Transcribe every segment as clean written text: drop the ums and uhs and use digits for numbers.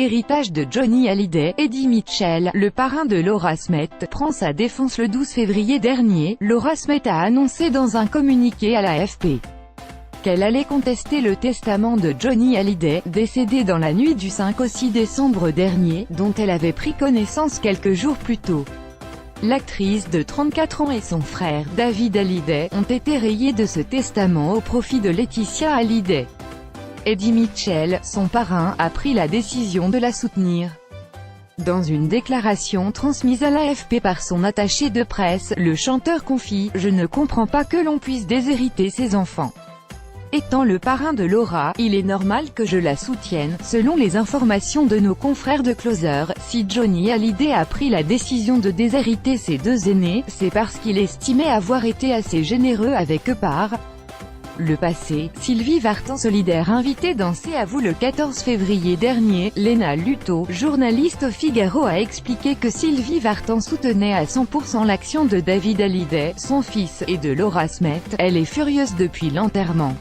héritage de Johnny Hallyday. Eddie Mitchell, le parrain de Laura Smith, prend sa défense le 12 février dernier. Laura Smith a annoncé dans un communiqué à l'AFP qu'elle allait contester le testament de Johnny Hallyday, décédé dans la nuit du 5 au 6 décembre dernier, dont elle avait pris connaissance quelques jours plus tôt. L'actrice de 34 ans et son frère, David Hallyday, ont été rayés de ce testament au profit de Laetitia Hallyday. Eddie Mitchell, son parrain, a pris la décision de la soutenir. Dans une déclaration transmise à l'AFP par son attaché de presse, le chanteur confie « Je ne comprends pas que l'on puisse déshériter ses enfants. Étant le parrain de Laura, il est normal que je la soutienne. Selon les informations de nos confrères de Closer, si Johnny Hallyday a pris la décision de déshériter ses deux aînés, c'est parce qu'il estimait avoir été assez généreux avec eux par le passé. » Sylvie Vartan, solidaire invitée dans C'est à vous le 14 février dernier, Léna Luto, journaliste au Figaro, a expliqué que Sylvie Vartan soutenait à 100% l'action de David Hallyday, son fils, et de Laura Smith. Elle est furieuse depuis l'enterrement.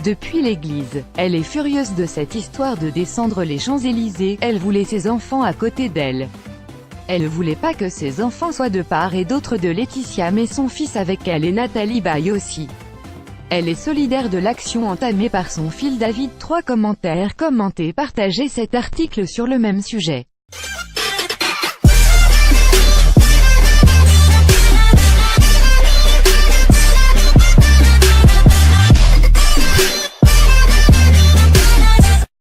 Depuis l'église, elle est furieuse de cette histoire de descendre les Champs-Élysées. Elle voulait ses enfants à côté d'elle. Elle ne voulait pas que ses enfants soient de part et d'autre de Laetitia, mais son fils avec elle et Nathalie Baye aussi. Elle est solidaire de l'action entamée par son fils David. 3 commentaires commentés partagez cet article sur le même sujet.